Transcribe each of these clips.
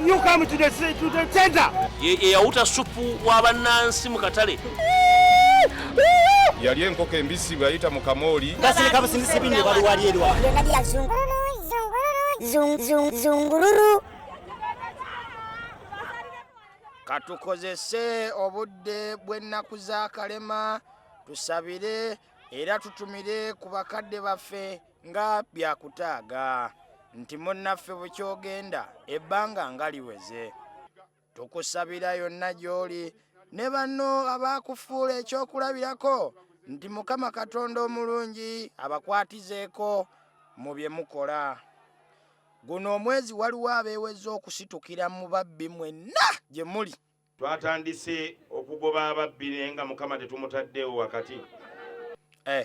You come to the center. Yawuta supu w'abannansi mu katale. Yali enkoko embisi bwayita mu kamooli. Kasirika busindisi bindi wali erwa. Zungururu. Katukozese obudde bw'ennaku za kalema tusabire era tutumire ku bakadde baffe nga byakutaaga nti munnaffe bukyogenda ebbanga nga liweze. Tukusabira yonna gy'oli ne banno abaakufuula ekyokulabirako nti Mukama Katonda omulungi abakwatizeeko mu bye mukola. Guno omwezi waliwo abeeweza okusitukira mu babbi mwenna gye muli. Twatandise okugoba ababbi nga Mukama tetumutaddewo wakati.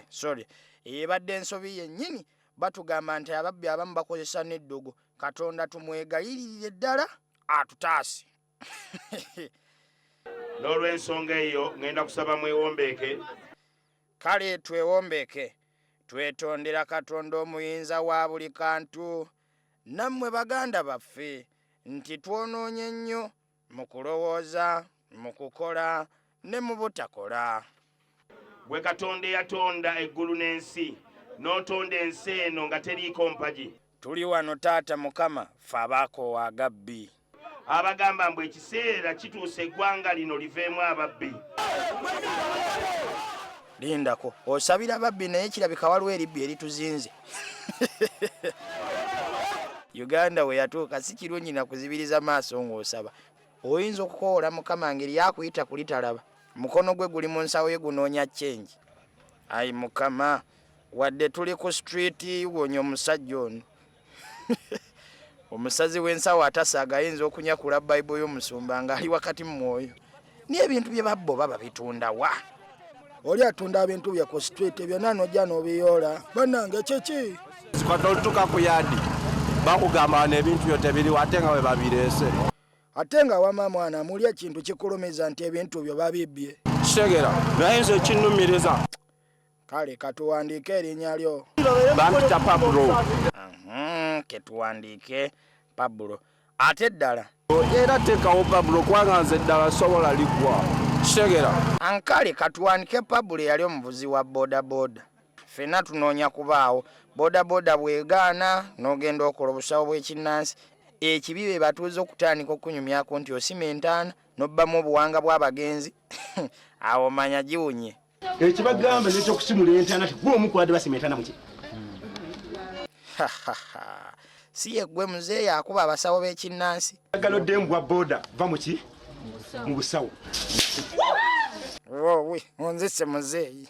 Sorry. Ebadde ensobi yennyini batugamba nti ababbi abamu bakozesa n'eddogo. Katonda tumwegayirire ddala atutaase. N'olw'ensonga eyo ngenda kusaba mwewombeeke. Kale twewombeeke. Twetondera Katonda omuyinza wa buli kantu. Nammwe baganda baffe nti twonoonye nnyo mu kulowooza, mu kukola ne mu butakola. Bwe Katonda yatonda eggulu n'ensi, n'otonda ensi eno nga teriiko mpagi. Tuli wano taata Mukama ffe abaakoowa agabbi. Abagamba mbu ekiseera kituuse eggwanga lino liveemu ababbi. Lindako, osabira ababbi naye kirabika waliwo eribbi erituzinze. Uganda we yatuuka si kirungi na kuzibiriza maaso ng'osaba. Oyinza okukoola Mukama ngeri yakuyita kulitalaba. Mukono gwe guli mu nsawo ye gunoonya chenji. Ayi Mukama, wadde tuli ku street wonya omusajja ono. Omusazi w'ensawo atasaaga ayinza okunyakula Bible y'omusumba nga ali wakati mu mwoyo. Niye ebintu bye babbo baba bitunda wa? Oli atunda ebintu bya ku street ebyo nanojja n'obiyoola. Bannange kiki? Sikatolituka ku yadi. Bakugamba n'ebintu byo tebiri ate nga we babireese. Ate nga wama mwana muli ekintu kikulumiza nti ebintu byo babibbye. Segera, naye nze kinnumiriza. Kale katuwandiike erinnya lyo. Bampita Pablo. Ketuwandiike Pablo. Ate ddala. Era teekawo Pablo kubanga nze ddala sobola liggwa. Segera. Ankale katuwandiike Pablo yali omuvuzi wa bodaboda. Ffenna tunoonya kubaawo. Bodaboda bwegaana n'ogenda okola obusawo bw'ekinnansi. Ekibi be batuuza okutandika okunyumyako nti osima entaana n'obbamu obuwanga bw'abagenzi. Awo manya giwunye. Ekibagamba n'ekyokusimula entaana gwe omukuladde basima entaana muki? Si ye gwe muzeeyi akuba abasawo b'ekinnansi. Agalodde embwa boda va muki? Mu busawo. Wowe onzise muzeeyi.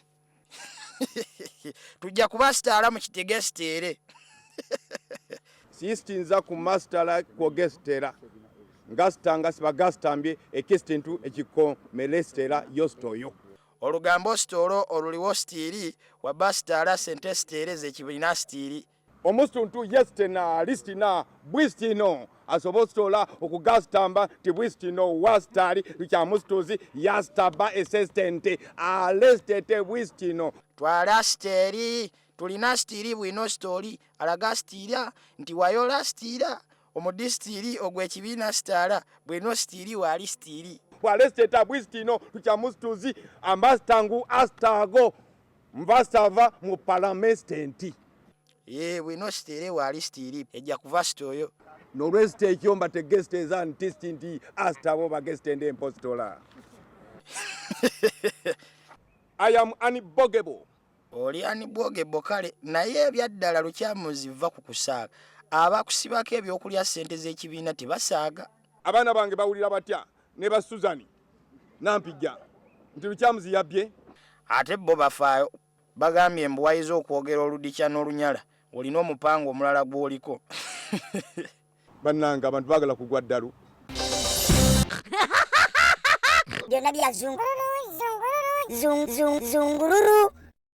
Tujja kubasitaala mu kitegesiteere. Sistinza ku mastala kwogestera. Ngastanga sibagastambye ekistintu ekikomelestera yostoyo. Olugambo stolo oluliwo stiri wabasitaala sente siteere zekibina stiri. Omustuntu yestena listina bwistino asobostola okugastamba ti bwistino wastali lukyamustuzi yastaba esestente alestete bwistino. Twala steri tulina stiri bwino stori alaga stira nti wayola stira omudistiri ogw'ekibiina sitala bwino stiri wali stiri. Walesteta bwistino lukyamustuzi ambastangu astago mbastava mu palamestenti. Bwino stiri wali stiri ejja kuva stoyo. N'olwesite ekyomba tegesiteza ntisti nti astabo bagesitende impostola. I am unbogable. Oli unbogable kale naye ebyaddala lukyamuziva ku kusaaga. Abakusibako ebyokulya ssente z'ekibiina tebasaaga. Abaana bange bawulira batya ne ba Suzani Nampijja nti lukyamuzi yabbye. Ate bo bafaayo bagambye mbu wayiza okwogera oludikya n'olunyala olina omupango omulala gw'oliko. Bannanga abantu baagala kugwa ddalu. Zungururu.